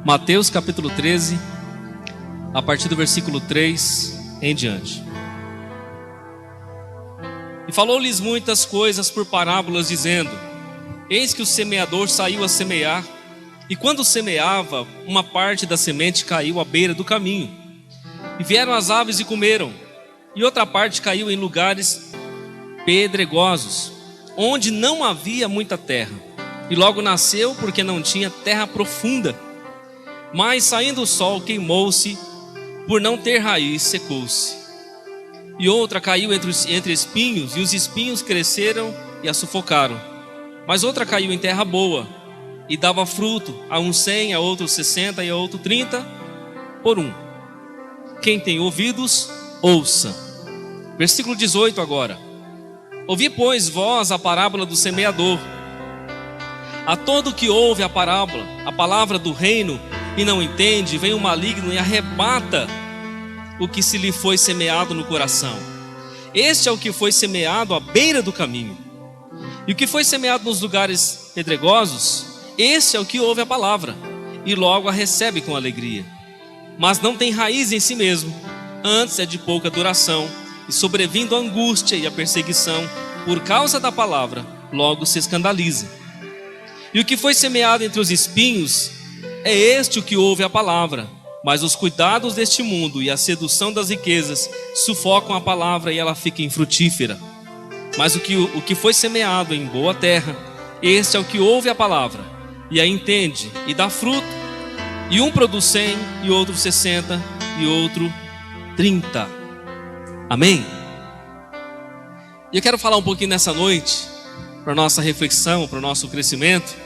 Mateus capítulo 13, a partir do versículo 3 em diante. E falou-lhes muitas coisas por parábolas, dizendo: Eis que o semeador saiu a semear, e quando semeava, uma parte da semente caiu à beira do caminho, e vieram as aves e comeram, e outra parte caiu em lugares pedregosos, onde não havia muita terra, e logo nasceu, porque não tinha terra profunda. Mas saindo o sol, queimou-se, por não ter raiz, secou-se. E outra caiu entre espinhos, e os espinhos cresceram e a sufocaram. Mas outra caiu em terra boa, e dava fruto, a um 100, a outro 60 e a outro 30 por um. Quem tem ouvidos, ouça. Versículo 18 agora. Ouvi, pois, vós a parábola do semeador. A todo que ouve a parábola, a palavra do reino, e não entende, vem o maligno e arrebata o que se lhe foi semeado no coração. Este é o que foi semeado à beira do caminho. E o que foi semeado nos lugares pedregosos, este é o que ouve a palavra, e logo a recebe com alegria. Mas não tem raiz em si mesmo, antes é de pouca duração, e sobrevindo a angústia e a perseguição, por causa da palavra, logo se escandaliza. E o que foi semeado entre os espinhos, é este o que ouve a palavra, mas os cuidados deste mundo e a sedução das riquezas sufocam a palavra e ela fica infrutífera. Mas o que foi semeado em boa terra, este é o que ouve a palavra, e a entende, e dá fruto, e um produz 100, e outro 60, e outro 30. Amém? E eu quero falar um pouquinho nessa noite, para a nossa reflexão, para o nosso crescimento,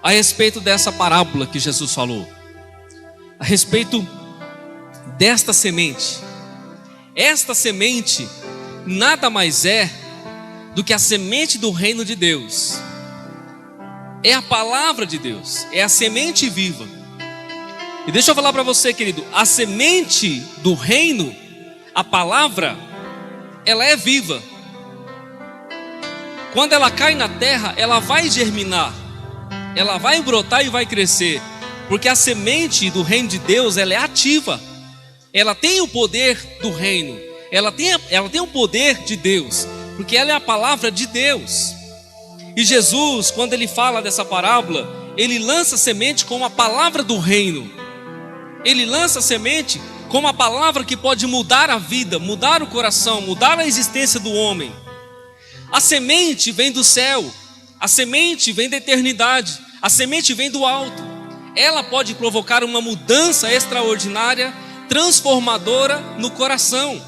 a respeito dessa parábola que Jesus falou, a respeito desta semente. Esta semente nada mais é do que a semente do reino de Deus. É a palavra de Deus, é a semente viva. E deixa eu falar para você, querido, a semente do reino, a palavra, ela é viva. Quando ela cai na terra, ela vai germinar, ela vai brotar e vai crescer, porque a semente do reino de Deus, ela é ativa, ela tem o poder do reino, ela tem o poder de Deus, porque ela é a palavra de Deus. E Jesus, quando ele fala dessa parábola, ele lança a semente como a palavra do reino, ele lança a semente como a palavra que pode mudar a vida, mudar o coração, mudar a existência do homem. A semente vem do céu, a semente vem da eternidade, a semente vem do alto. Ela pode provocar uma mudança extraordinária, transformadora no coração.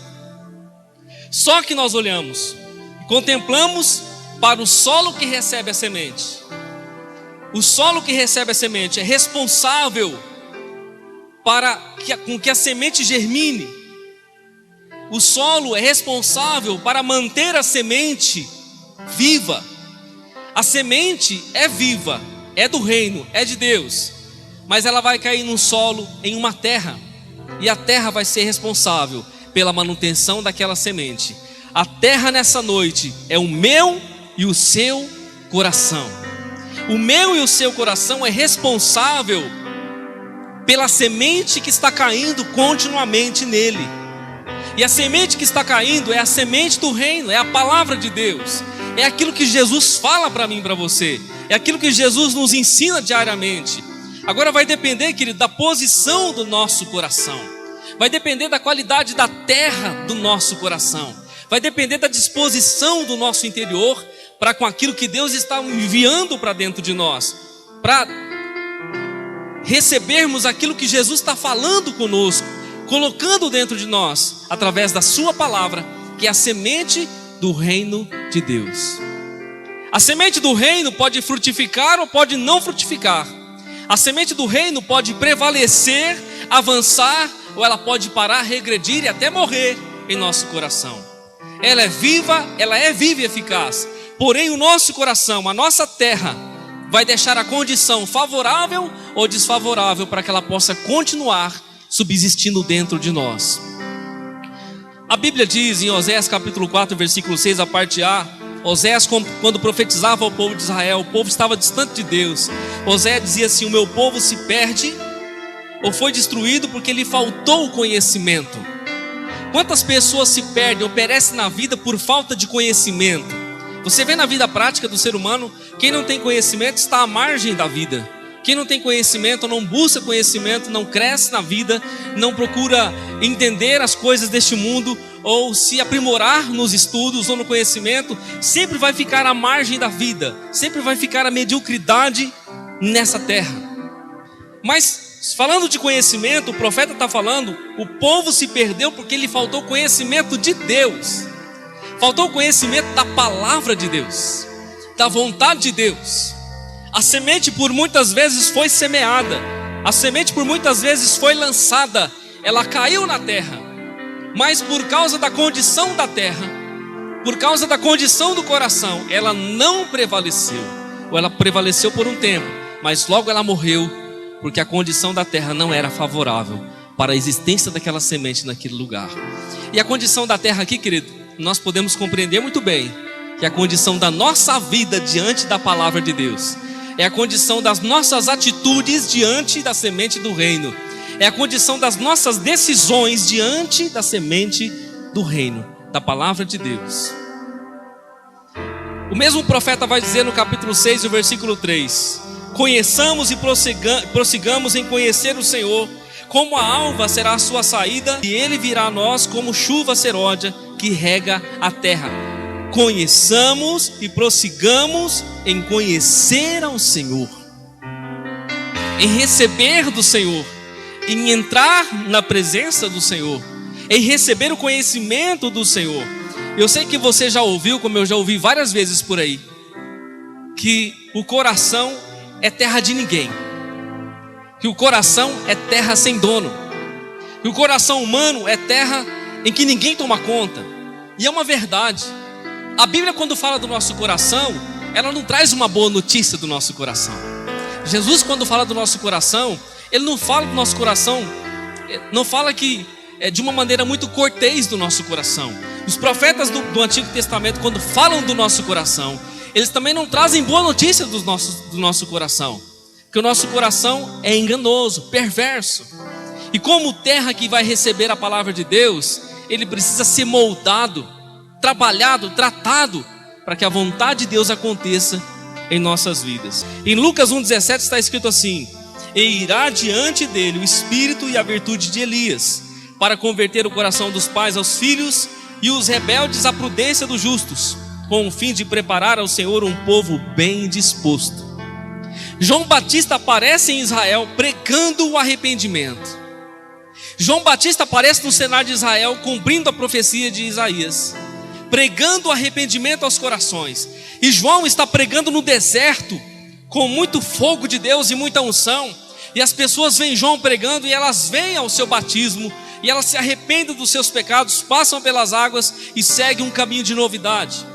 Só que nós olhamos, contemplamos para o solo que recebe a semente. O solo que recebe a semente é responsável com que a semente germine. O solo é responsável para manter a semente viva. A semente é viva, é do reino, é de Deus, mas ela vai cair num solo, em uma terra, e a terra vai ser responsável pela manutenção daquela semente. A terra nessa noite é o meu e o seu coração. O meu e o seu coração é responsável pela semente que está caindo continuamente nele. E a semente que está caindo é a semente do reino, é a palavra de Deus, é aquilo que Jesus fala para mim e para você, é aquilo que Jesus nos ensina diariamente. Agora vai depender, querido, da posição do nosso coração, vai depender da qualidade da terra do nosso coração, vai depender da disposição do nosso interior para com aquilo que Deus está enviando para dentro de nós, para recebermos aquilo que Jesus está falando conosco, colocando dentro de nós, através da sua palavra, que é a semente do reino de Deus. A semente do reino pode frutificar ou pode não frutificar. A semente do reino pode prevalecer, avançar, ou ela pode parar, regredir e até morrer em nosso coração. Ela é viva e eficaz. Porém o nosso coração, a nossa terra, vai deixar a condição favorável ou desfavorável para que ela possa continuar subsistindo dentro de nós. A Bíblia diz em Oséias capítulo 4, versículo 6, a parte A: Oséias, quando profetizava ao povo de Israel, o povo estava distante de Deus. Oséias dizia assim: o meu povo se perde ou foi destruído porque lhe faltou o conhecimento. Quantas pessoas se perdem ou perecem na vida por falta de conhecimento? Você vê na vida prática do ser humano, quem não tem conhecimento está à margem da vida. Quem não tem conhecimento, não busca conhecimento, não cresce na vida, não procura entender as coisas deste mundo, ou se aprimorar nos estudos ou no conhecimento, sempre vai ficar à margem da vida, sempre vai ficar a mediocridade nessa terra. Mas falando de conhecimento, o profeta está falando, o povo se perdeu porque lhe faltou conhecimento de Deus, faltou conhecimento da palavra de Deus, da vontade de Deus. A semente por muitas vezes foi semeada, a semente por muitas vezes foi lançada, ela caiu na terra, mas por causa da condição da terra, por causa da condição do coração, ela não prevaleceu, ou ela prevaleceu por um tempo, mas logo ela morreu, porque a condição da terra não era favorável para a existência daquela semente naquele lugar. E a condição da terra aqui, querido, nós podemos compreender muito bem, que é a condição da nossa vida diante da palavra de Deus, é a condição das nossas atitudes diante da semente do reino, é a condição das nossas decisões diante da semente do reino, da palavra de Deus. O mesmo profeta vai dizer no capítulo 6, o versículo 3: conheçamos e prossigamos em conhecer o Senhor, como a alva será a sua saída, e ele virá a nós como chuva serôdia que rega a terra. Conheçamos e prossigamos em conhecer ao Senhor, em receber do Senhor, em entrar na presença do Senhor, em receber o conhecimento do Senhor. Eu sei que você já ouviu, como eu já ouvi várias vezes por aí, que o coração é terra de ninguém, que o coração é terra sem dono, que o coração humano é terra em que ninguém toma conta. E é uma verdade. A Bíblia, quando fala do nosso coração, ela não traz uma boa notícia do nosso coração. Jesus, quando fala do nosso coração, ele não fala do nosso coração, não fala que é de uma maneira muito cortês do nosso coração. Os profetas do Antigo Testamento, quando falam do nosso coração, eles também não trazem boa notícia do nosso coração, porque o nosso coração é enganoso, perverso. E como terra que vai receber a palavra de Deus, ele precisa ser moldado, trabalhado, tratado, para que a vontade de Deus aconteça em nossas vidas. Em Lucas 1,17 está escrito assim: e irá diante dele o espírito e a virtude de Elias, para converter o coração dos pais aos filhos e os rebeldes à prudência dos justos, com o fim de preparar ao Senhor um povo bem disposto. João Batista aparece em Israel pregando o arrependimento. João Batista aparece no cenário de Israel cumprindo a profecia de Isaías, pregando o arrependimento aos corações. E João está pregando no deserto, com muito fogo de Deus e muita unção. E as pessoas veem João pregando e elas vêm ao seu batismo, e elas se arrependem dos seus pecados, passam pelas águas e seguem um caminho de novidade.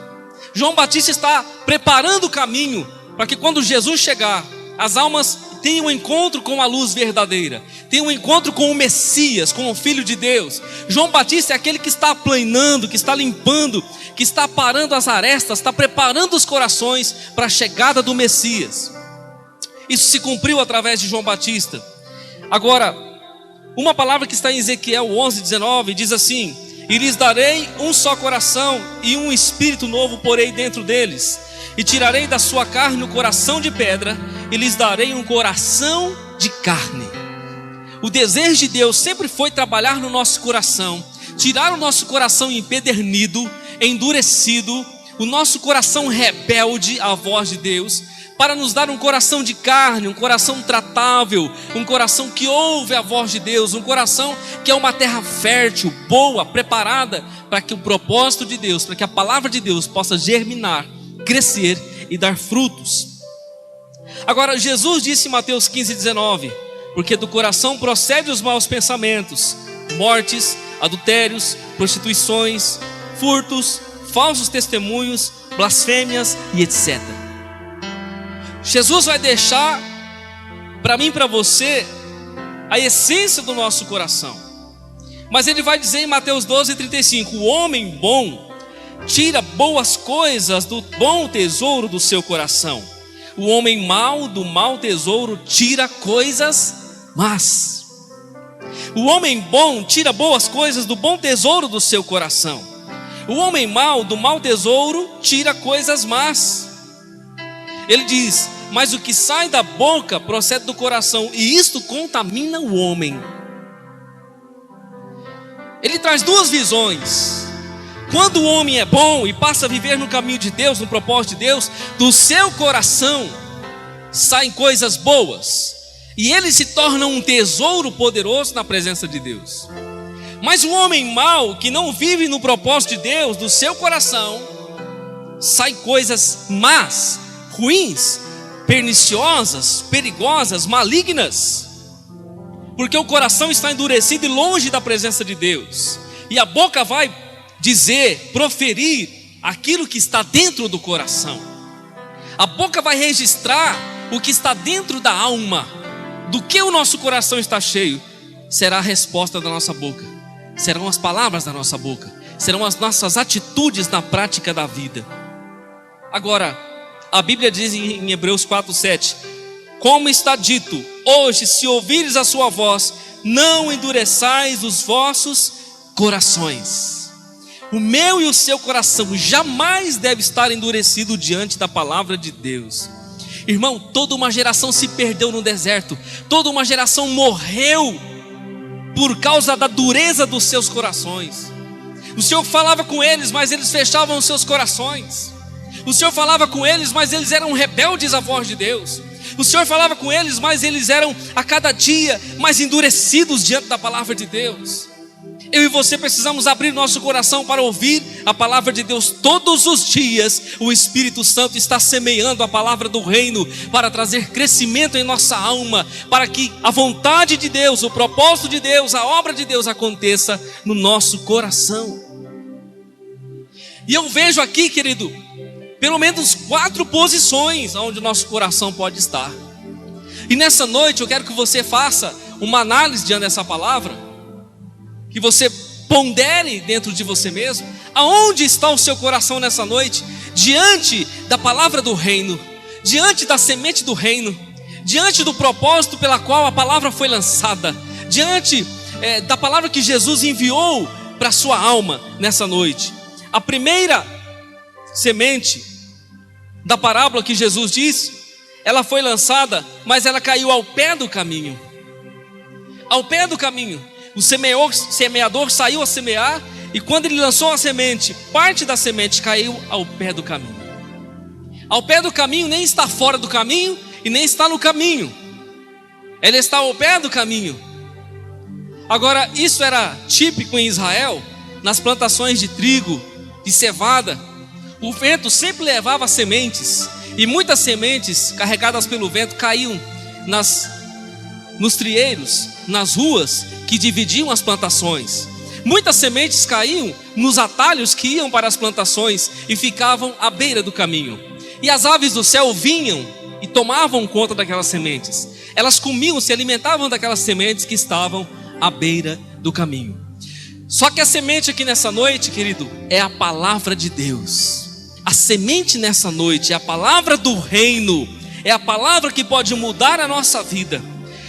João Batista está preparando o caminho para que quando Jesus chegar, as almas tenham um encontro com a luz verdadeira, tenham um encontro com o Messias, com o Filho de Deus. João Batista é aquele que está aplanando, que está limpando, que está parando as arestas, está preparando os corações para a chegada do Messias. Isso se cumpriu através de João Batista. Agora, uma palavra que está em Ezequiel 11:19 diz assim: e lhes darei um só coração e um espírito novo porei dentro deles, e tirarei da sua carne o coração de pedra e lhes darei um coração de carne. O desejo de Deus sempre foi trabalhar no nosso coração, tirar o nosso coração empedernido, endurecido, o nosso coração rebelde à voz de Deus, para nos dar um coração de carne, um coração tratável, um coração que ouve a voz de Deus, um coração que é uma terra fértil, boa, preparada para que o propósito de Deus, para que a palavra de Deus possa germinar, crescer e dar frutos. Agora, Jesus disse em Mateus 15:19: porque do coração procedem os maus pensamentos, mortes, adultérios, prostituições, furtos, falsos testemunhos, blasfêmias e etc. Jesus vai deixar para mim e para você a essência do nosso coração. Mas ele vai dizer em Mateus 12:35: o homem bom tira boas coisas do bom tesouro do seu coração. O homem mau do mau tesouro tira coisas más. O homem bom tira boas coisas do bom tesouro do seu coração. O homem mau do mau tesouro tira coisas más. Ele diz: mas o que sai da boca procede do coração, e isto contamina o homem. Ele traz duas visões. Quando o homem é bom e passa a viver no caminho de Deus, no propósito de Deus, do seu coração saem coisas boas, e ele se torna um tesouro poderoso na presença de Deus. Mas o homem mau, que não vive no propósito de Deus, do seu coração saem coisas más, ruins, perniciosas, perigosas, malignas, porque o coração está endurecido e longe da presença de Deus, e a boca vai dizer, proferir aquilo que está dentro do coração. A boca vai registrar o que está dentro da alma. Do que o nosso coração está cheio, será a resposta da nossa boca, serão as palavras da nossa boca, serão as nossas atitudes na prática da vida. Agora, a Bíblia diz em Hebreus 4:7, como está dito: hoje, se ouvires a sua voz, não endureçais os vossos corações. O meu e o seu coração jamais deve estar endurecido diante da palavra de Deus. Irmão, toda uma geração se perdeu no deserto, toda uma geração morreu por causa da dureza dos seus corações. O Senhor falava com eles, mas eles fechavam os seus corações. O Senhor falava com eles, mas eles eram rebeldes à voz de Deus. O Senhor falava com eles, mas eles eram a cada dia mais endurecidos diante da palavra de Deus. Eu e você precisamos abrir nosso coração para ouvir a palavra de Deus todos os dias. O Espírito Santo está semeando a palavra do reino para trazer crescimento em nossa alma, para que a vontade de Deus, o propósito de Deus, a obra de Deus aconteça no nosso coração. E eu vejo aqui, querido, pelo menos 4 posições onde o nosso coração pode estar. E nessa noite eu quero que você faça uma análise diante dessa palavra, que você pondere dentro de você mesmo, aonde está o seu coração nessa noite, diante da palavra do reino, diante da semente do reino, diante do propósito pela qual a palavra foi lançada, diante da palavra que Jesus enviou para a sua alma nessa noite. A primeira semente da parábola que Jesus disse, ela foi lançada, mas ela caiu ao pé do caminho. Ao pé do caminho. O semeador saiu a semear, e quando ele lançou a semente, parte da semente caiu ao pé do caminho. Ao pé do caminho nem está fora do caminho e nem está no caminho. Ele está ao pé do caminho. Agora, isso era típico em Israel, nas plantações de trigo, de cevada. O vento sempre levava sementes, e muitas sementes carregadas pelo vento caíam nos trieiros, nas ruas que dividiam as plantações. Muitas sementes caíam nos atalhos que iam para as plantações e ficavam à beira do caminho. E as aves do céu vinham e tomavam conta daquelas sementes. Elas comiam, se alimentavam daquelas sementes que estavam à beira do caminho. Só que a semente aqui nessa noite, querido, é a palavra de Deus. A semente nessa noite é a palavra do reino, é a palavra que pode mudar a nossa vida.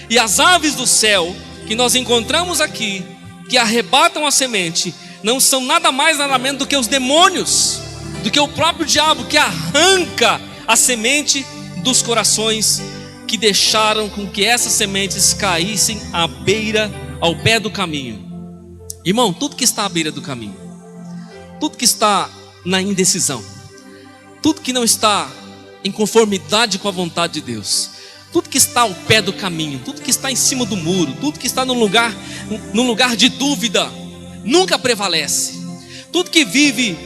E as aves do céu que nós encontramos aqui, que arrebatam a semente, não são nada mais nada menos do que os demônios, do que o próprio diabo, que arranca a semente dos corações que deixaram com que essas sementes caíssem ao pé do caminho. Irmão, tudo que está à beira do caminho, tudo que está na indecisão, tudo que não está em conformidade com a vontade de Deus, tudo que está ao pé do caminho, tudo que está em cima do muro, tudo que está num lugar de dúvida, nunca prevalece. Tudo que vive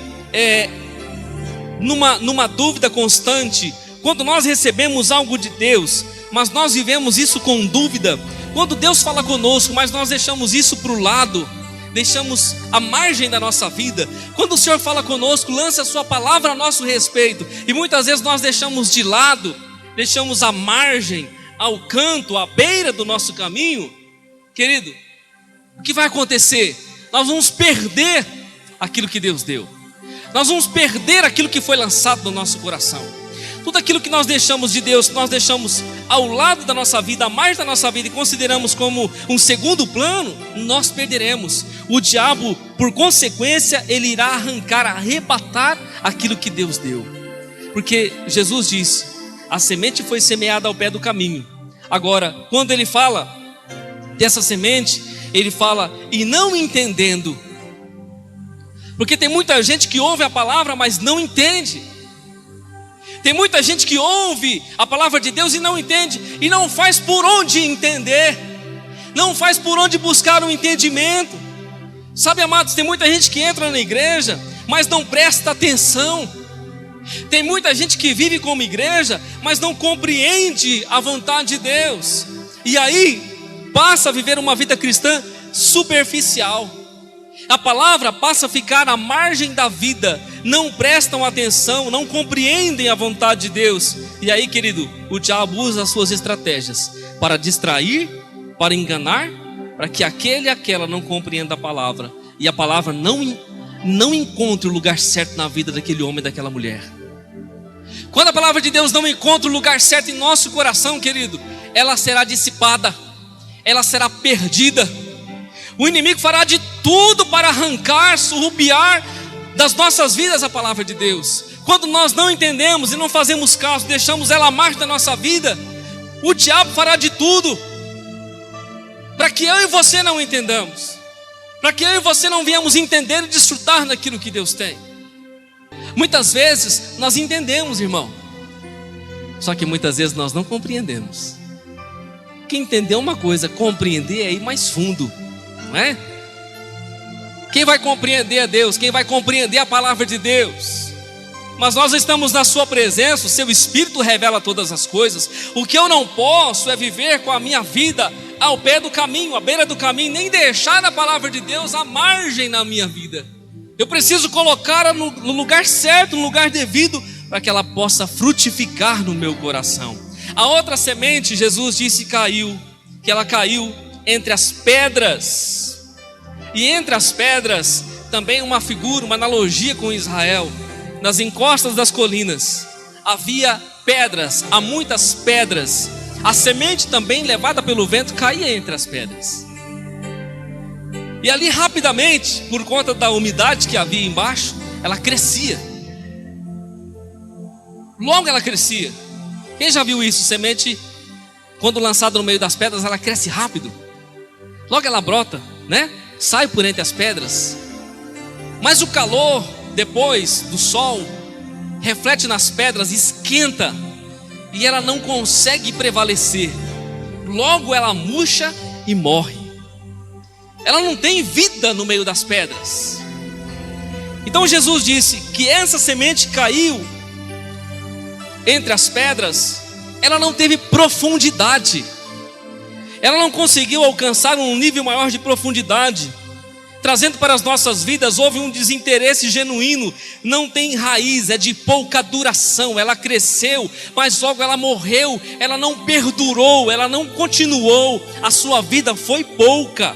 numa dúvida constante, quando nós recebemos algo de Deus, mas nós vivemos isso com dúvida, quando Deus fala conosco, mas nós deixamos isso para o lado, deixamos a margem da nossa vida, quando o Senhor fala conosco, lança a sua palavra a nosso respeito, e muitas vezes nós deixamos de lado, deixamos a margem, ao canto, à beira do nosso caminho, querido, o que vai acontecer? Nós vamos perder aquilo que Deus deu. nós vamos perder aquilo que foi lançado no nosso coração. Tudo aquilo que nós deixamos de Deus, que nós deixamos ao lado da nossa vida, à margem da nossa vida, e consideramos como um segundo plano, nós perderemos. O diabo, por consequência, ele irá arrancar, arrebatar aquilo que Deus deu. Porque Jesus disse: a semente foi semeada ao pé do caminho. Agora, quando ele fala dessa semente, ele fala: e não entendendo. Porque tem muita gente que ouve a palavra, mas não entende. Tem muita gente que ouve a palavra de Deus e não entende, e não faz por onde entender, não faz por onde buscar um entendimento. Sabe, amados, tem muita gente que entra na igreja, mas não presta atenção. Tem muita gente que vive como igreja, mas não compreende a vontade de Deus, e aí passa a viver uma vida cristã superficial. A palavra passa a ficar à margem da vida, não prestam atenção, não compreendem a vontade de Deus. E aí, querido, o diabo usa as suas estratégias para distrair, para enganar, para que aquele e aquela não compreenda a palavra, e a palavra não encontre o lugar certo na vida daquele homem e daquela mulher. Quando a palavra de Deus não encontra o lugar certo em nosso coração, querido, ela será dissipada, ela será perdida. O inimigo fará de tudo para arrancar, surrupiar das nossas vidas a palavra de Deus. Quando nós não entendemos e não fazemos caso, deixamos ela à margem da nossa vida, o diabo fará de tudo para que eu e você não entendamos, para que eu e você não venhamos entender e desfrutar daquilo que Deus tem. Muitas vezes nós entendemos, irmão, só que muitas vezes nós não compreendemos. Quem entender uma coisa, compreender é ir mais fundo, não é? Quem vai compreender a Deus, quem vai compreender a palavra de Deus. Mas nós estamos na sua presença, o seu Espírito revela todas as coisas. O que eu não posso é viver com a minha vida ao pé do caminho, à beira do caminho, nem deixar a palavra de Deus à margem na minha vida. Eu preciso colocá-la no lugar certo, no lugar devido, para que ela possa frutificar no meu coração. A outra semente, Jesus disse, que ela caiu entre as pedras. E entre as pedras, também uma figura, uma analogia com Israel. Nas encostas das colinas havia pedras, há muitas pedras. A semente também, levada pelo vento, caía entre as pedras. E ali rapidamente, por conta da umidade que havia embaixo, ela crescia. Logo ela crescia. Quem já viu isso? Semente, quando lançada no meio das pedras, ela cresce rápido. Logo ela brota, né? Sai por entre as pedras. Mas o calor, depois do sol, reflete nas pedras, esquenta, e ela não consegue prevalecer. Logo ela murcha e morre. Ela não tem vida no meio das pedras. Então Jesus disse que essa semente caiu entre as pedras. Ela não teve profundidade. Ela não conseguiu alcançar um nível maior de profundidade. Trazendo para as nossas vidas, houve um desinteresse genuíno. Não tem raiz, é de pouca duração. Ela cresceu, mas logo ela morreu. Ela não perdurou, ela não continuou. A sua vida foi pouca.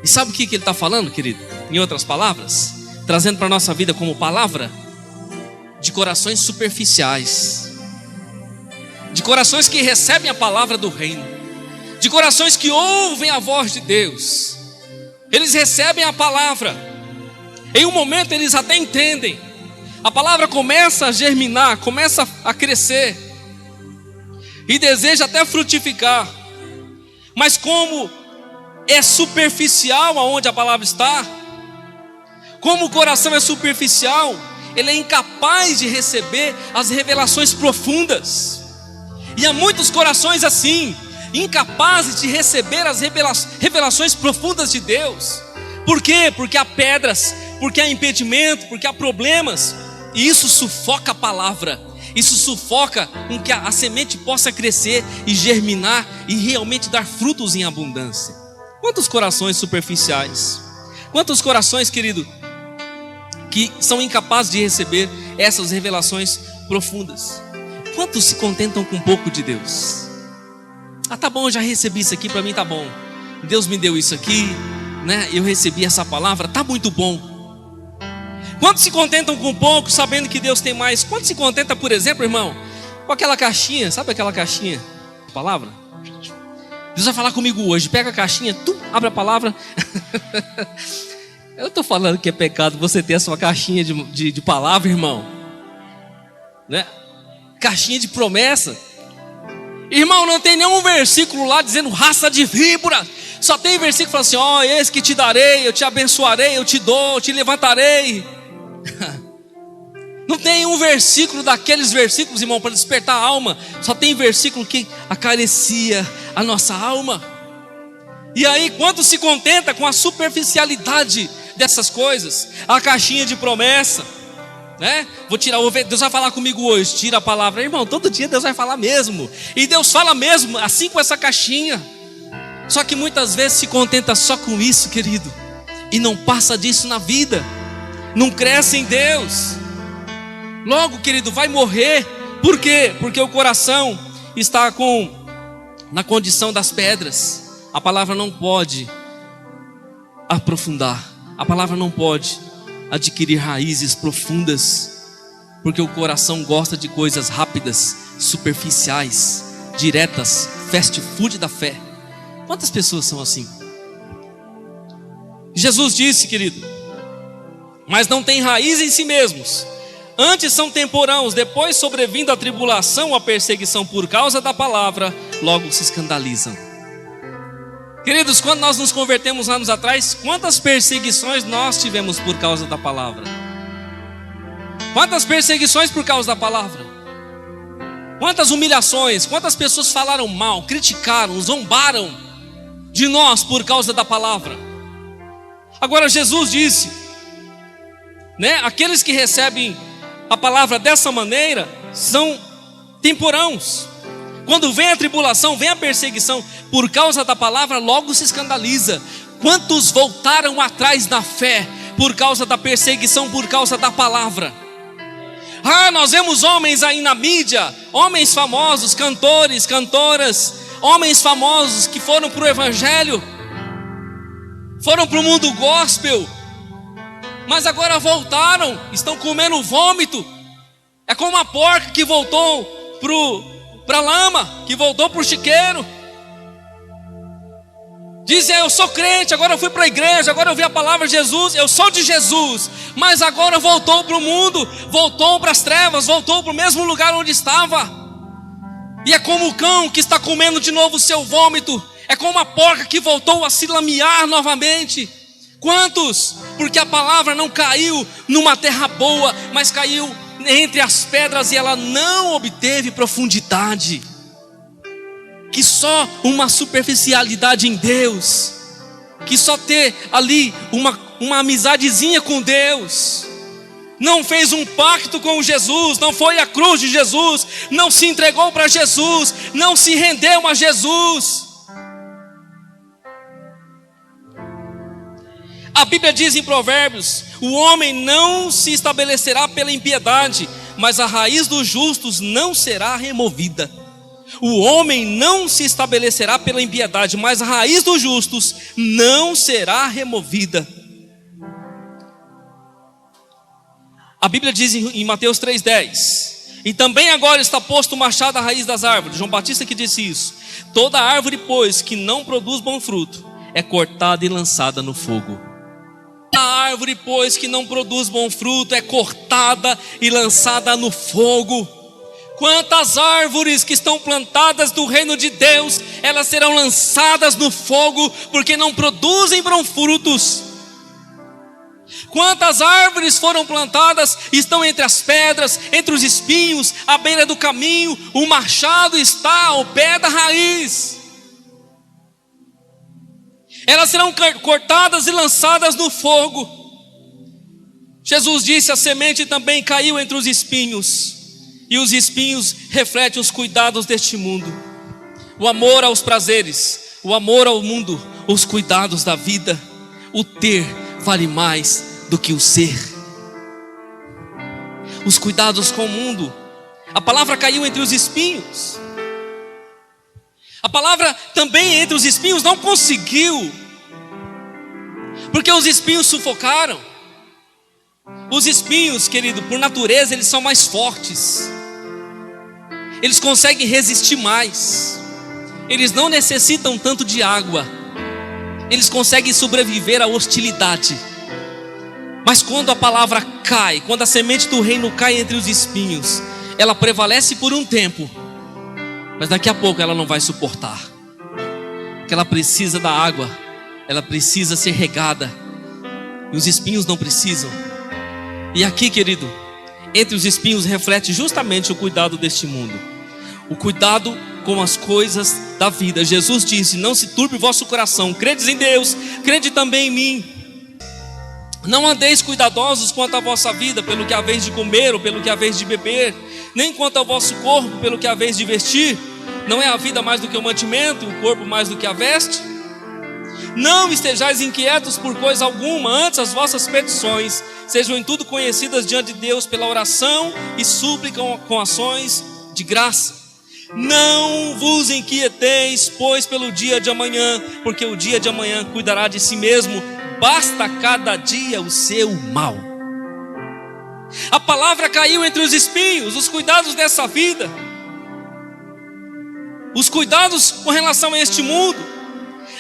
E sabe o que ele está falando, querido? Em outras palavras, trazendo para a nossa vida como palavra, de corações superficiais, de corações que recebem a palavra do reino, de corações que ouvem a voz de Deus. Eles recebem a palavra, em um momento eles até entendem, a palavra começa a germinar, começa a crescer, e deseja até frutificar, mas como é superficial aonde a palavra está, como o coração é superficial, ele é incapaz de receber as revelações profundas. E há muitos corações assim, incapazes de receber as revelações profundas de Deus. Por quê? Porque há pedras, porque há impedimento, porque há problemas, e isso sufoca a palavra. Isso sufoca com que a semente possa crescer e germinar e realmente dar frutos em abundância. Quantos corações superficiais, quantos corações, querido, que são incapazes de receber essas revelações profundas? Quantos se contentam com pouco de Deus? Ah, tá bom, eu já recebi isso aqui, para mim tá bom. Deus me deu isso aqui, né? Eu recebi essa palavra, tá muito bom. Quantos se contentam com pouco, sabendo que Deus tem mais? Quantos se contenta, por exemplo, irmão, com aquela caixinha, sabe aquela caixinha? Palavra? Deus vai falar comigo hoje. Pega a caixinha, abre a palavra. Eu estou falando que é pecado você ter a sua caixinha de palavra, irmão, né? Caixinha de promessa. Irmão, não tem nenhum versículo lá dizendo raça de víbora. Só tem versículo que fala assim: ó, eis que te darei, eu te abençoarei, eu te dou, eu te levantarei. Não tem um versículo daqueles versículos, irmão, para despertar a alma. Só tem versículo que acaricia a nossa alma. E aí, quanto se contenta com a superficialidade dessas coisas? A caixinha de promessa, né? Deus vai falar comigo hoje, tira a palavra. Irmão, todo dia Deus vai falar mesmo. E Deus fala mesmo, assim com essa caixinha. Só que muitas vezes se contenta só com isso, querido, e não passa disso na vida. Não cresce em Deus. Logo, querido, vai morrer. Por quê? Porque o coração está na condição das pedras. A palavra não pode aprofundar. A palavra não pode adquirir raízes profundas, porque o coração gosta de coisas rápidas, superficiais, diretas, fast food da fé. Quantas pessoas são assim? Jesus disse, querido, mas não tem raiz em si mesmos, antes são temporãos, depois sobrevindo a tribulação, a perseguição por causa da palavra, logo se escandalizam. Queridos, quando nós nos convertemos anos atrás, quantas perseguições nós tivemos por causa da palavra? Quantas perseguições por causa da palavra? Quantas humilhações? Quantas pessoas falaram mal, criticaram, zombaram de nós por causa da palavra? Agora Jesus disse, né? Aqueles que recebem a palavra dessa maneira são temporãos. Quando vem a tribulação, vem a perseguição por causa da palavra, logo se escandaliza. Quantos voltaram atrás na fé por causa da perseguição, por causa da palavra? Nós vemos homens aí na mídia, homens famosos, cantores, cantoras, homens famosos que foram para o evangelho, foram para o mundo gospel, mas agora voltaram, estão comendo vômito. É como a porca que voltou para a lama, que voltou para o chiqueiro. Dizem, eu sou crente, agora eu fui para a igreja, agora eu vi a palavra de Jesus, eu sou de Jesus, mas agora voltou para o mundo, voltou para as trevas, voltou para o mesmo lugar onde estava. E é como o cão que está comendo de novo o seu vômito, é como a porca que voltou a se lamear novamente. Quantos? Porque a palavra não caiu numa terra boa, mas caiu entre as pedras e ela não obteve profundidade. Que só uma superficialidade em Deus, que só ter ali uma amizadezinha com Deus, não fez um pacto com Jesus, não foi à cruz de Jesus, não se entregou para Jesus, não se rendeu a Jesus. A Bíblia diz em Provérbios: o homem não se estabelecerá pela impiedade, mas a raiz dos justos não será removida. O homem não se estabelecerá pela impiedade, mas a raiz dos justos não será removida. A Bíblia diz em Mateus 3,10: e também agora está posto o machado à raiz das árvores. João Batista que disse isso. Toda árvore, pois, que não produz bom fruto, é cortada e lançada no fogo. A árvore, pois, que não produz bom fruto, é cortada e lançada no fogo. Quantas árvores que estão plantadas do reino de Deus, elas serão lançadas no fogo, porque não produzem bons frutos. Quantas árvores foram plantadas, estão entre as pedras, entre os espinhos, à beira do caminho, o machado está ao pé da raiz. Elas serão cortadas e lançadas no fogo. Jesus disse: a semente também caiu entre os espinhos, e os espinhos refletem os cuidados deste mundo, o amor aos prazeres, o amor ao mundo, os cuidados da vida. O ter vale mais do que o ser. Os cuidados com o mundo. A palavra caiu entre os espinhos. A palavra também entre os espinhos não conseguiu, porque os espinhos sufocaram. Os espinhos, querido, por natureza eles são mais fortes. Eles conseguem resistir mais. Eles não necessitam tanto de água. Eles conseguem sobreviver à hostilidade. Mas quando a palavra cai, quando a semente do reino cai entre os espinhos, ela prevalece por um tempo, mas daqui a pouco ela não vai suportar. Porque ela precisa da água, ela precisa ser regada, e os espinhos não precisam. E aqui, querido, entre os espinhos reflete justamente o cuidado deste mundo, o cuidado com as coisas da vida. Jesus disse: não se turbe o vosso coração, credes em Deus, crede também em mim. Não andeis cuidadosos quanto à vossa vida, pelo que haveis de comer ou pelo que haveis de beber, nem quanto ao vosso corpo, pelo que haveis de vestir. Não é a vida mais do que o mantimento, o corpo mais do que a veste? Não estejais inquietos por coisa alguma, antes as vossas petições sejam em tudo conhecidas diante de Deus pela oração e súplica com ações de graça. Não vos inquieteis, pois, pelo dia de amanhã, porque o dia de amanhã cuidará de si mesmo. Basta cada dia o seu mal. A palavra caiu entre os espinhos, os cuidados dessa vida, os cuidados com relação a este mundo,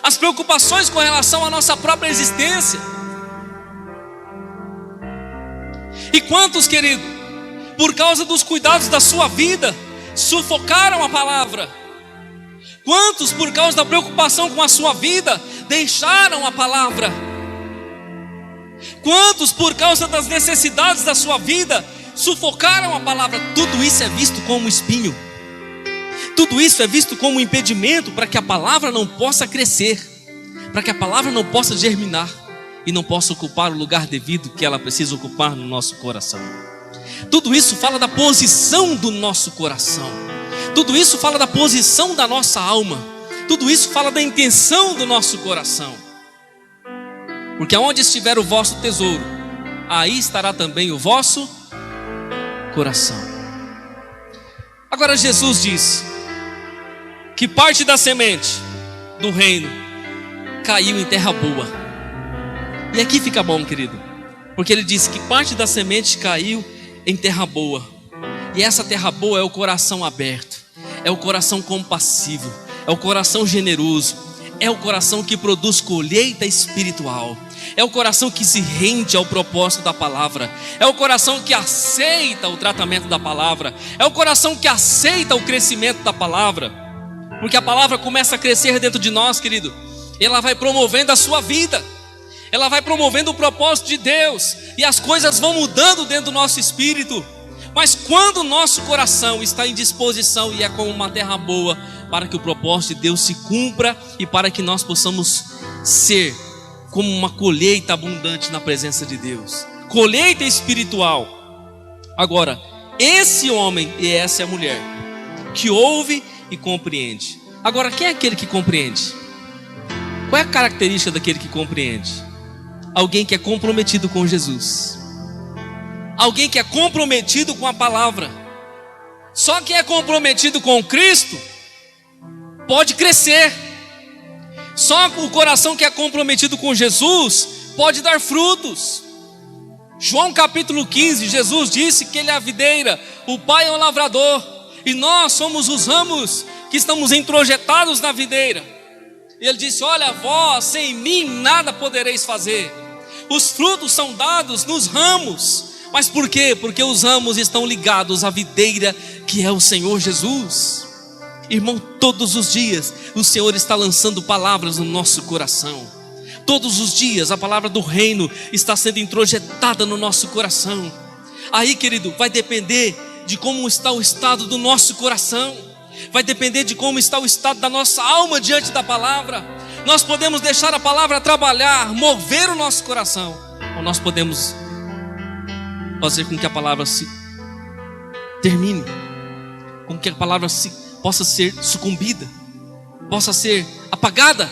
as preocupações com relação à nossa própria existência. E quantos, querido, por causa dos cuidados da sua vida, sufocaram a palavra? Quantos, por causa da preocupação com a sua vida, deixaram a palavra? Quantos, por causa das necessidades da sua vida, sufocaram a palavra? Tudo isso é visto como espinho. Tudo isso é visto como impedimento para que a palavra não possa crescer, para que a palavra não possa germinar e não possa ocupar o lugar devido que ela precisa ocupar no nosso coração. Tudo isso fala da posição do nosso coração. Tudo isso fala da posição da nossa alma. Tudo isso fala da intenção do nosso coração. Porque aonde estiver o vosso tesouro, aí estará também o vosso coração. Agora Jesus disse que parte da semente do reino caiu em terra boa. E aqui fica bom, querido, porque ele disse que parte da semente caiu em terra boa. E essa terra boa é o coração aberto, é o coração compassivo, é o coração generoso, é o coração que produz colheita espiritual, é o coração que se rende ao propósito da palavra, é o coração que aceita o tratamento da palavra, é o coração que aceita o crescimento da palavra. Porque a palavra começa a crescer dentro de nós, querido, ela vai promovendo a sua vida, ela vai promovendo o propósito de Deus, e as coisas vão mudando dentro do nosso espírito. Mas quando o nosso coração está em disposição e é como uma terra boa, para que o propósito de Deus se cumpra e para que nós possamos ser como uma colheita abundante na presença de Deus, colheita espiritual. Agora, esse homem e essa é a mulher que ouve e compreende. Agora, quem é aquele que compreende? Qual é a característica daquele que compreende? Alguém que é comprometido com Jesus, alguém que é comprometido com a palavra. Só quem é comprometido com Cristo pode crescer. Só o coração que é comprometido com Jesus pode dar frutos. João capítulo 15, Jesus disse que Ele é a videira, o Pai é o lavrador, e nós somos os ramos que estamos introjetados na videira. E Ele disse: olha, vós sem mim nada podereis fazer. Os frutos são dados nos ramos. Mas por quê? Porque os ramos estão ligados à videira que é o Senhor Jesus. Irmão, todos os dias o Senhor está lançando palavras no nosso coração. Todos os dias a palavra do reino está sendo introjetada no nosso coração. Aí, querido, vai depender de como está o estado do nosso coração. Vai depender de como está o estado da nossa alma diante da palavra. Nós podemos deixar a palavra trabalhar, mover o nosso coração, ou nós podemos fazer com que a palavra se termine, com que a palavra possa ser sucumbida, possa ser apagada,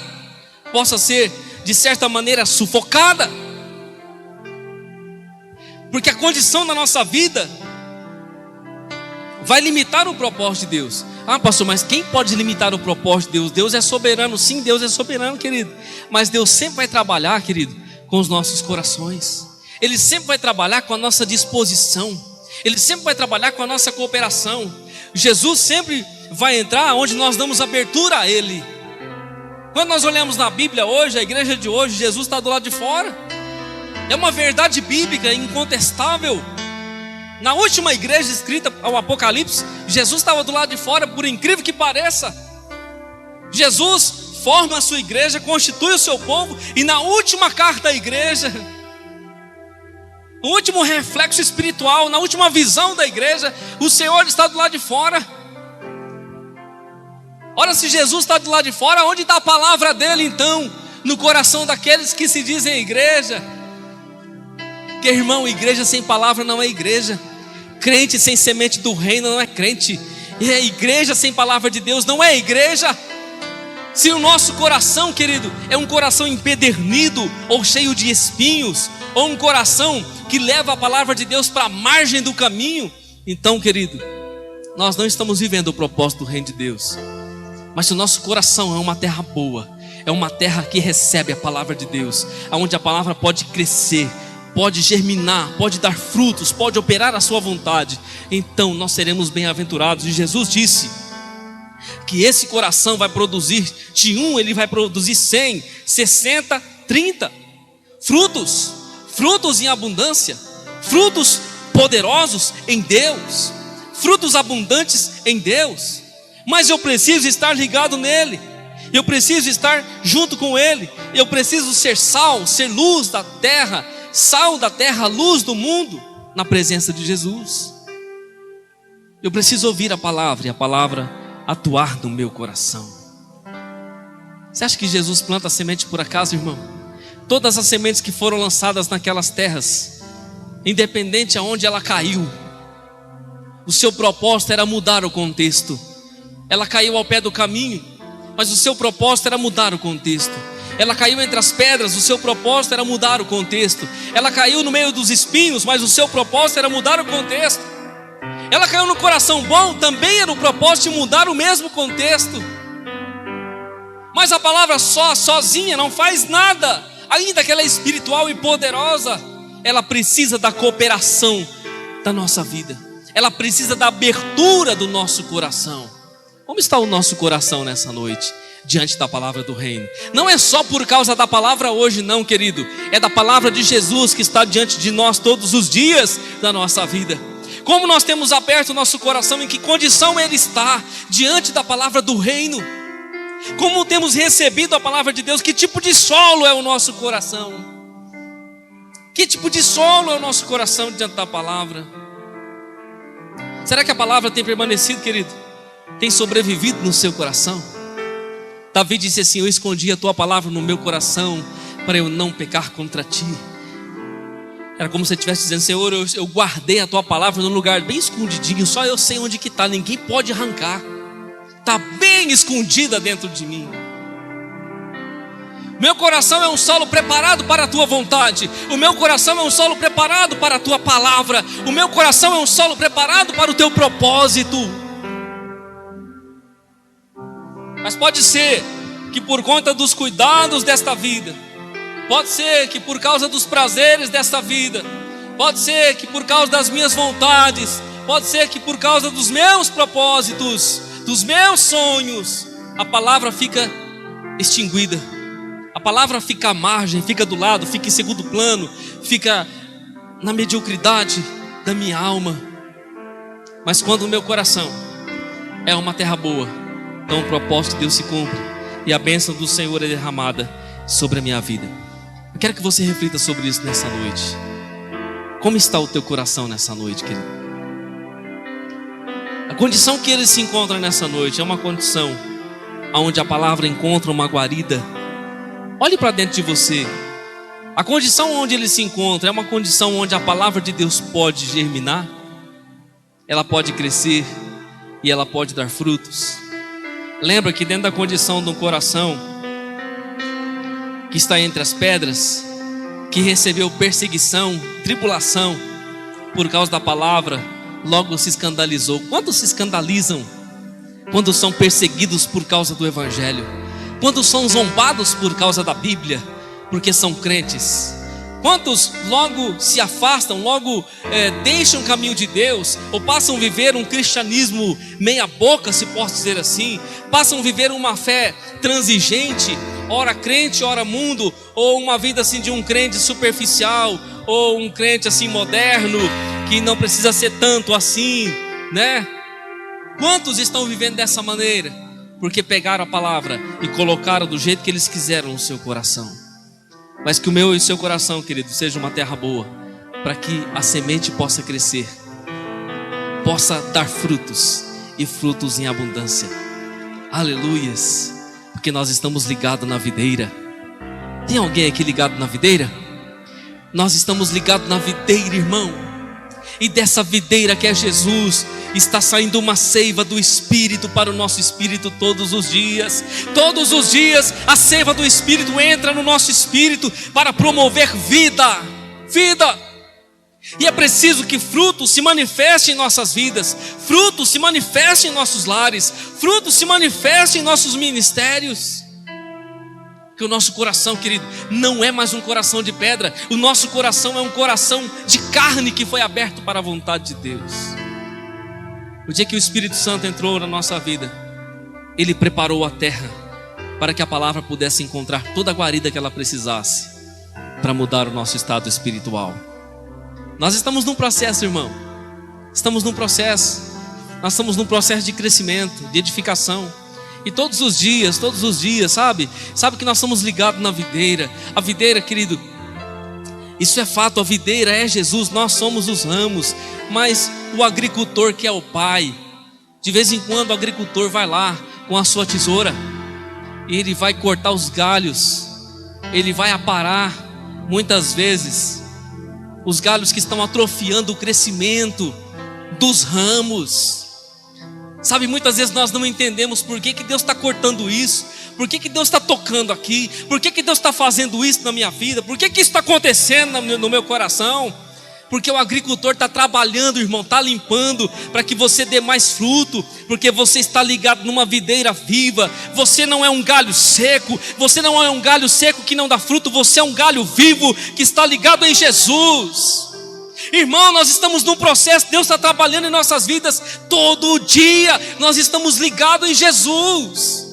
possa ser de certa maneira sufocada. Porque a condição da nossa vida vai limitar o propósito de Deus. Ah, pastor, mas quem pode limitar o propósito de Deus? Deus é soberano. Sim, Deus é soberano, querido. Mas Deus sempre vai trabalhar, querido, com os nossos corações. Ele sempre vai trabalhar com a nossa disposição. Ele sempre vai trabalhar com a nossa cooperação. Jesus sempre vai entrar onde nós damos abertura a Ele. Quando nós olhamos na Bíblia hoje, a igreja de hoje, Jesus está do lado de fora. É uma verdade bíblica incontestável. Na última igreja escrita ao Apocalipse, Jesus estava do lado de fora, por incrível que pareça. Jesus forma a sua igreja, constitui o seu povo, e na última carta à igreja, no último reflexo espiritual, na última visão da igreja, o Senhor está do lado de fora. Ora, se Jesus está do lado de fora, onde está a palavra dele então? No coração daqueles que se dizem igreja. Porque, irmão, igreja sem palavra não é igreja. Crente sem semente do reino não é crente. E a igreja sem palavra de Deus não é igreja. Se o nosso coração, querido, é um coração empedernido ou cheio de espinhos, ou um coração que leva a palavra de Deus para a margem do caminho, então, querido, nós não estamos vivendo o propósito do reino de Deus. Mas se o nosso coração é uma terra boa, é uma terra que recebe a palavra de Deus, onde a palavra pode crescer, pode germinar, pode dar frutos, pode operar a sua vontade, então nós seremos bem-aventurados. E Jesus disse que esse coração vai produzir, de um ele vai produzir 100, 60, 30 frutos em abundância, frutos poderosos em Deus, frutos abundantes em Deus. Mas eu preciso estar ligado nele, eu preciso estar junto com ele, eu preciso ser sal, ser luz da terra, sal da terra, luz do mundo, na presença de Jesus. Eu preciso ouvir a palavra e a palavra atuar no meu coração. Você acha que Jesus planta a semente por acaso, irmão? Todas as sementes que foram lançadas naquelas terras, independente aonde ela caiu, o seu propósito era mudar o contexto. Ela caiu ao pé do caminho, mas o seu propósito era mudar o contexto. Ela caiu entre as pedras, o seu propósito era mudar o contexto. Ela caiu no meio dos espinhos, mas o seu propósito era mudar o contexto. Ela caiu no coração bom, também era o propósito de mudar o mesmo contexto. Mas a palavra sozinha não faz nada, ainda que ela é espiritual e poderosa. Ela precisa da cooperação da nossa vida. Ela precisa da abertura do nosso coração. Como está o nosso coração nessa noite, diante da palavra do reino? Não é só por causa da palavra hoje não, querido. É da palavra de Jesus que está diante de nós todos os dias da nossa vida. Como nós temos aberto o nosso coração, em que condição ele está diante da palavra do reino? Como temos recebido a palavra de Deus? Que tipo de solo é o nosso coração? Que tipo de solo é o nosso coração diante da palavra? Será que a palavra tem permanecido, querido? Tem sobrevivido no seu coração? Davi disse assim: eu escondi a tua palavra no meu coração, para eu não pecar contra ti. Era como se você estivesse dizendo: Senhor, eu guardei a tua palavra num lugar bem escondidinho, só eu sei onde que está, ninguém pode arrancar. Está bem escondida dentro de mim. Meu coração é um solo preparado para a tua vontade. O meu coração é um solo preparado para a tua palavra. O meu coração é um solo preparado para o teu propósito. Mas pode ser que por conta dos cuidados desta vida, pode ser que por causa dos prazeres desta vida, pode ser que por causa das minhas vontades, pode ser que por causa dos meus propósitos, dos meus sonhos, a palavra fica extinguida. A palavra fica à margem, fica do lado, fica em segundo plano, fica na mediocridade da minha alma. Mas quando o meu coração é uma terra boa, então o propósito de Deus se cumpre e a bênção do Senhor é derramada sobre a minha vida. Eu quero que você reflita sobre isso nessa noite. Como está o teu coração nessa noite, querido? A condição que ele se encontra nessa noite é uma condição onde a palavra encontra uma guarida. Olhe para dentro de você. A condição onde ele se encontra é uma condição onde a palavra de Deus pode germinar, ela pode crescer e ela pode dar frutos. Lembra que dentro da condição do coração que está entre as pedras, que recebeu perseguição, tribulação por causa da palavra, logo se escandalizou. Quantos se escandalizam quando são perseguidos por causa do evangelho? Quando são zombados por causa da Bíblia, porque são crentes? Quantos logo se afastam, logo deixam o caminho de Deus, ou passam a viver um cristianismo meia boca, se posso dizer assim, passam a viver uma fé transigente, ora crente, ora mundo, ou uma vida assim de um crente superficial, ou um crente assim moderno, que não precisa ser tanto assim, né? Quantos estão vivendo dessa maneira? Porque pegaram a palavra e colocaram do jeito que eles quiseram no seu coração. Mas que o meu e o seu coração, querido, seja uma terra boa, para que a semente possa crescer, possa dar frutos, e frutos em abundância. Aleluias, porque nós estamos ligados na videira. Tem alguém aqui ligado na videira? Nós estamos ligados na videira, irmão. E dessa videira que é Jesus, está saindo uma seiva do Espírito para o nosso espírito todos os dias. Todos os dias a seiva do Espírito entra no nosso espírito para promover vida. E é preciso que frutos se manifestem em nossas vidas, frutos se manifestem em nossos lares, frutos se manifestem em nossos ministérios. Que o nosso coração, querido, não é mais um coração de pedra. O nosso coração é um coração de carne que foi aberto para a vontade de Deus. O dia que o Espírito Santo entrou na nossa vida, Ele preparou a terra para que a palavra pudesse encontrar toda a guarida que ela precisasse para mudar o nosso estado espiritual. Nós estamos num processo, irmão. Estamos num processo. Nós estamos num processo de crescimento, de edificação. E todos os dias, sabe que nós somos ligados na videira. A videira, querido, isso é fato, a videira é Jesus, nós somos os ramos. Mas o agricultor que é o pai, de vez em quando o agricultor vai lá com a sua tesoura, e ele vai cortar os galhos, ele vai aparar, muitas vezes, os galhos que estão atrofiando o crescimento dos ramos. Sabe, muitas vezes nós não entendemos por que Deus está cortando isso, por que Deus está tocando aqui, por que Deus está fazendo isso na minha vida, por que isso está acontecendo no meu coração. Porque o agricultor está trabalhando, irmão, está limpando para que você dê mais fruto, porque você está ligado numa videira viva. Você não é um galho seco, você não é um galho seco que não dá fruto, você é um galho vivo que está ligado em Jesus. Irmão, nós estamos num processo, Deus está trabalhando em nossas vidas todo dia, nós estamos ligados em Jesus.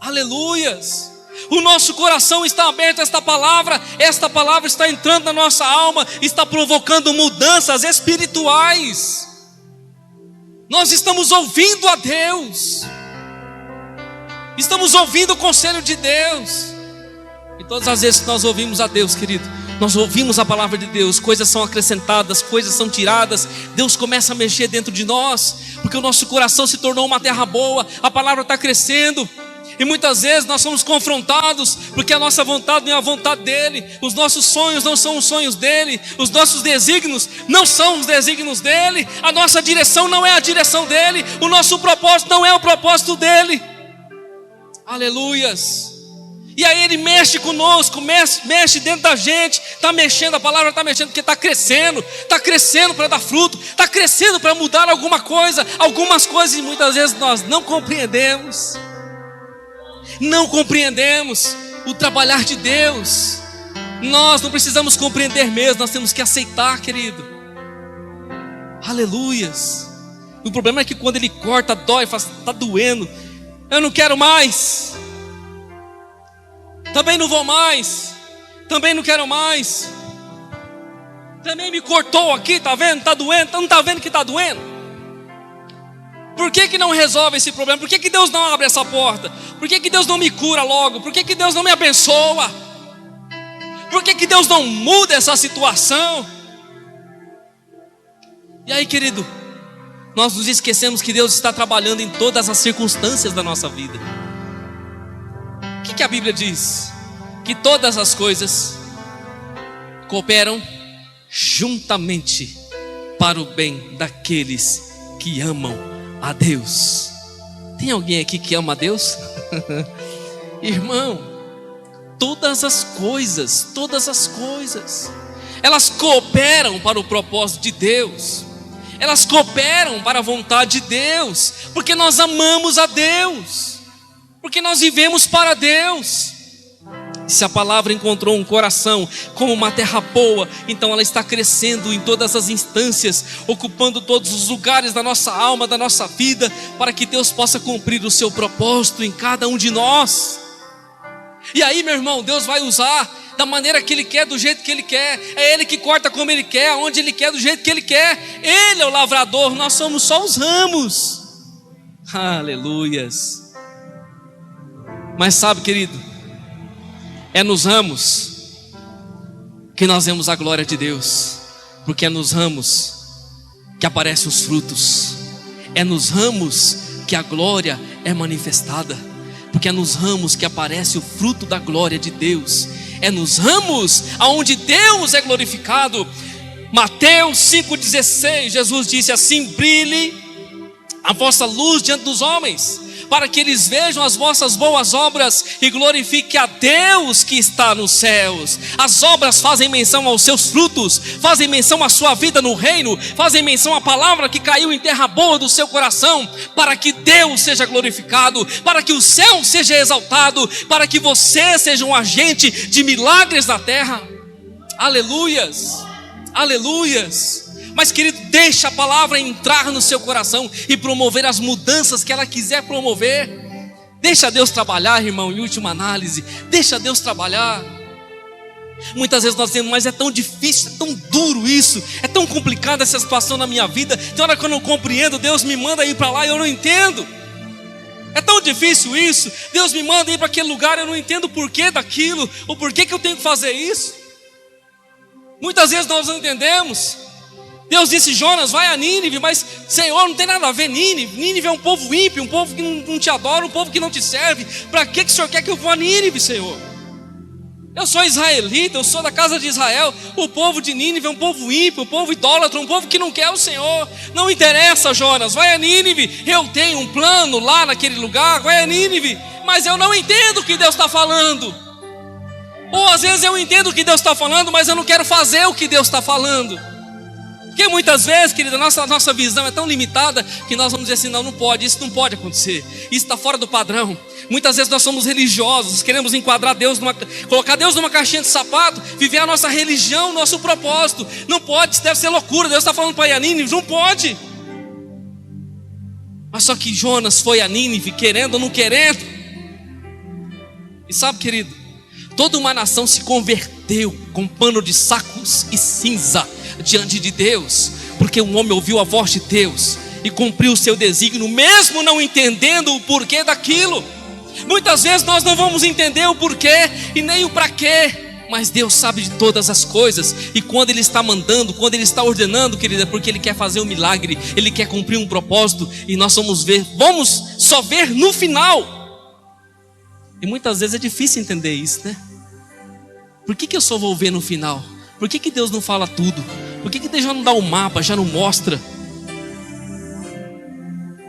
Aleluias. O nosso coração está aberto a esta palavra está entrando na nossa alma, está provocando mudanças espirituais. Nós estamos ouvindo a Deus, estamos ouvindo o conselho de Deus. E todas as vezes que nós ouvimos a Deus, querido, nós ouvimos a palavra de Deus, coisas são acrescentadas, coisas são tiradas, Deus começa a mexer dentro de nós, porque o nosso coração se tornou uma terra boa, a palavra está crescendo. E muitas vezes nós somos confrontados, porque a nossa vontade não é a vontade dEle, os nossos sonhos não são os sonhos dEle, os nossos desígnios não são os desígnios dEle, a nossa direção não é a direção dEle, o nosso propósito não é o propósito dEle. Aleluias. E aí Ele mexe conosco, mexe dentro da gente, está mexendo, a palavra está mexendo, porque está crescendo para dar fruto, está crescendo para mudar algumas coisas, e muitas vezes nós não compreendemos o trabalhar de Deus. Nós não precisamos compreender mesmo, nós temos que aceitar, querido. Aleluias. O problema é que quando Ele corta, dói, fala, está doendo, eu não quero mais, também não vou mais, também não quero mais, também me cortou aqui, está vendo, está doendo, não está vendo que está doendo? Por que não resolve esse problema? Por que Deus não abre essa porta? Por que Deus não me cura logo? Por que Deus não me abençoa? Por que Deus não muda essa situação? E aí, querido, nós nos esquecemos que Deus está trabalhando em todas as circunstâncias da nossa vida. O que a Bíblia diz? Que todas as coisas cooperam juntamente para o bem daqueles que amam a Deus. Tem alguém aqui que ama a Deus? Irmão, todas as coisas, elas cooperam para o propósito de Deus, elas cooperam para a vontade de Deus, porque nós amamos a Deus, porque nós vivemos para Deus. Se a palavra encontrou um coração como uma terra boa, então ela está crescendo em todas as instâncias, ocupando todos os lugares da nossa alma, da nossa vida, para que Deus possa cumprir o seu propósito em cada um de nós. E aí, meu irmão, Deus vai usar da maneira que Ele quer, do jeito que Ele quer. É Ele que corta como Ele quer, aonde Ele quer, do jeito que Ele quer. Ele é o lavrador, nós somos só os ramos. Aleluias. Mas sabe, querido, é nos ramos que nós vemos a glória de Deus, porque é nos ramos que aparecem os frutos, é nos ramos que a glória é manifestada, porque é nos ramos que aparece o fruto da glória de Deus, é nos ramos aonde Deus é glorificado. Mateus 5,16, Jesus disse assim: brilhe a vossa luz diante dos homens, para que eles vejam as vossas boas obras e glorifiquem a Deus que está nos céus. As obras fazem menção aos seus frutos, fazem menção à sua vida no reino, fazem menção à palavra que caiu em terra boa do seu coração, para que Deus seja glorificado, para que o céu seja exaltado, para que você seja um agente de milagres na terra. Aleluias, aleluias. Mas, querido, deixa a palavra entrar no seu coração e promover as mudanças que ela quiser promover. Deixa Deus trabalhar, irmão, em última análise. Deixa Deus trabalhar. Muitas vezes nós dizemos: mas é tão difícil, é tão duro isso, é tão complicada essa situação na minha vida. Tem hora que eu não compreendo, Deus me manda ir para lá e eu não entendo. É tão difícil isso, Deus me manda ir para aquele lugar, eu não entendo o porquê daquilo, o porquê que eu tenho que fazer isso. Muitas vezes nós não entendemos. Deus disse: Jonas, vai a Nínive, mas Senhor, não tem nada a ver. Nínive é um povo ímpio, um povo que não te adora, um povo que não te serve. Para que o Senhor quer que eu vá a Nínive, Senhor? Eu sou israelita, eu sou da casa de Israel. O povo de Nínive é um povo ímpio, um povo idólatra, um povo que não quer o Senhor. Não interessa, Jonas, vai a Nínive. Eu tenho um plano lá naquele lugar, vai a Nínive. Mas eu não entendo o que Deus está falando. Ou às vezes eu entendo o que Deus está falando, mas eu não quero fazer o que Deus está falando. Porque muitas vezes, querida, nossa visão é tão limitada que nós vamos dizer assim: não pode, isso não pode acontecer, isso está fora do padrão. Muitas vezes nós somos religiosos, queremos enquadrar Deus colocar Deus numa caixinha de sapato, viver a nossa religião, nosso propósito. Não pode, isso deve ser loucura. Deus está falando para ir a Nínive, não pode. Mas só que Jonas foi a Nínive, querendo ou não querendo. E sabe, querido, toda uma nação se converteu com pano de sacos e cinza diante de Deus, porque um homem ouviu a voz de Deus e cumpriu o seu desígnio, mesmo não entendendo o porquê daquilo. Muitas vezes nós não vamos entender o porquê e nem o para quê, mas Deus sabe de todas as coisas. E quando Ele está mandando, quando Ele está ordenando, querida, é porque Ele quer fazer um milagre, Ele quer cumprir um propósito. E nós vamos só ver no final. E muitas vezes é difícil entender isso, né? Por que eu só vou ver no final? Por que Deus não fala tudo? Por que Deus já não dá o mapa, já não mostra?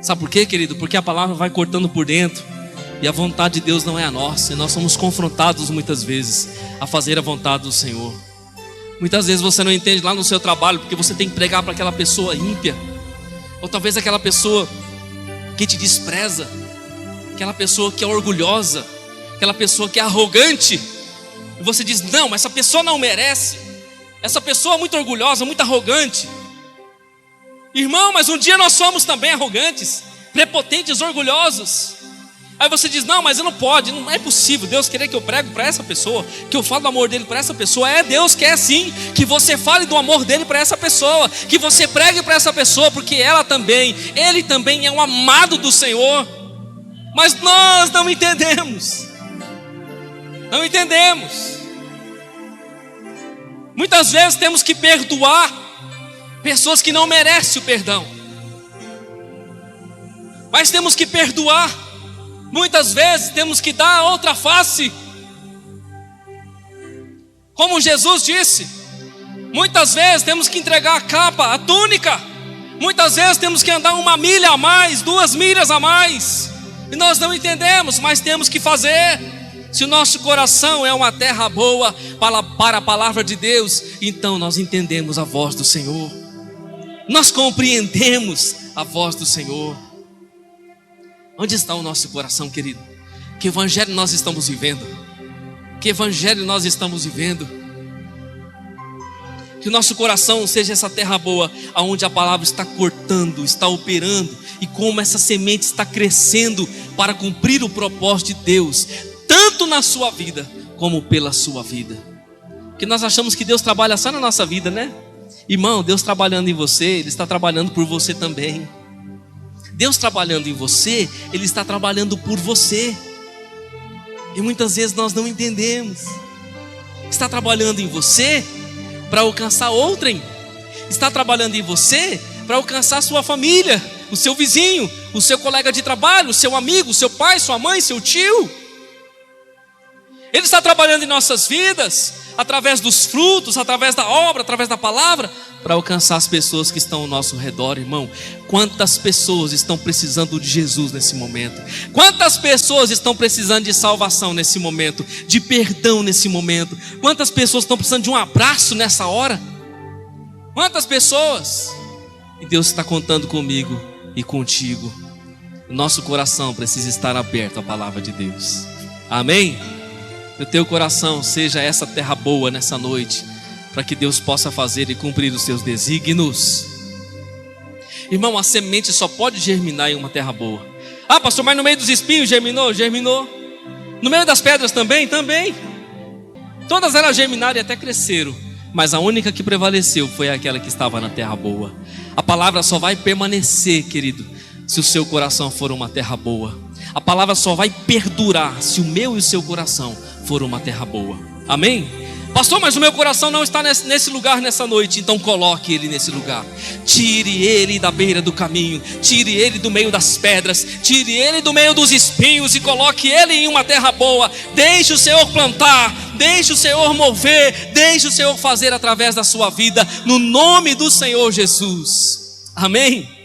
Sabe por quê, querido? Porque a palavra vai cortando por dentro, e a vontade de Deus não é a nossa, e nós somos confrontados muitas vezes a fazer a vontade do Senhor. Muitas vezes você não entende lá no seu trabalho, porque você tem que pregar para aquela pessoa ímpia, ou talvez aquela pessoa que te despreza, aquela pessoa que é orgulhosa, aquela pessoa que é arrogante. E você diz: não, mas essa pessoa não merece. Essa pessoa é muito orgulhosa, muito arrogante. Irmão, mas um dia nós somos também arrogantes, prepotentes, orgulhosos. Aí você diz: não, mas não pode, não é possível Deus querer que eu pregue para essa pessoa, que eu fale do amor dele para essa pessoa. Deus quer sim que você fale do amor dele para essa pessoa, que você pregue para essa pessoa, porque ele também é um amado do Senhor. Mas nós não entendemos. Não entendemos. Muitas vezes temos que perdoar pessoas que não merecem o perdão, mas temos que perdoar. Muitas vezes temos que dar a outra face, como Jesus disse. Muitas vezes temos que entregar a capa, a túnica. Muitas vezes temos que andar 1 milha a mais, 2 milhas a mais, e nós não entendemos, mas temos que fazer. Se o nosso coração é uma terra boa para a palavra de Deus, então nós entendemos a voz do Senhor, nós compreendemos a voz do Senhor. Onde está o nosso coração, querido? Que evangelho nós estamos vivendo? Que evangelho nós estamos vivendo? Que o nosso coração seja essa terra boa, aonde a palavra está cortando, está operando, e como essa semente está crescendo para cumprir o propósito de Deus, tanto na sua vida, como pela sua vida. Porque nós achamos que Deus trabalha só na nossa vida, né? Irmão, Deus trabalhando em você, Ele está trabalhando por você também. Deus trabalhando em você, Ele está trabalhando por você. E muitas vezes nós não entendemos. Está trabalhando em você para alcançar outrem. Está trabalhando em você para alcançar a sua família, o seu vizinho, o seu colega de trabalho, o seu amigo, o seu pai, sua mãe, seu tio. Ele está trabalhando em nossas vidas, através dos frutos, através da obra, através da palavra, para alcançar as pessoas que estão ao nosso redor, irmão. Quantas pessoas estão precisando de Jesus nesse momento? Quantas pessoas estão precisando de salvação nesse momento, de perdão nesse momento? Quantas pessoas estão precisando de um abraço nessa hora? Quantas pessoas? E Deus está contando comigo e contigo. O nosso coração precisa estar aberto à palavra de Deus. Amém? Que o teu coração seja essa terra boa nessa noite, para que Deus possa fazer e cumprir os seus desígnios. Irmão, a semente só pode germinar em uma terra boa. Ah, pastor, mas no meio dos espinhos germinou? Germinou. No meio das pedras também? Também. Todas elas germinaram e até cresceram, mas a única que prevaleceu foi aquela que estava na terra boa. A palavra só vai permanecer, querido, se o seu coração for uma terra boa. A palavra só vai perdurar se o meu e o seu coração for uma terra boa. Amém? Pastor, mas o meu coração não está nesse lugar nessa noite. Então coloque ele nesse lugar. Tire ele da beira do caminho, tire ele do meio das pedras, tire ele do meio dos espinhos e coloque ele em uma terra boa. Deixe o Senhor plantar, deixe o Senhor mover, deixe o Senhor fazer através da sua vida, no nome do Senhor Jesus. Amém?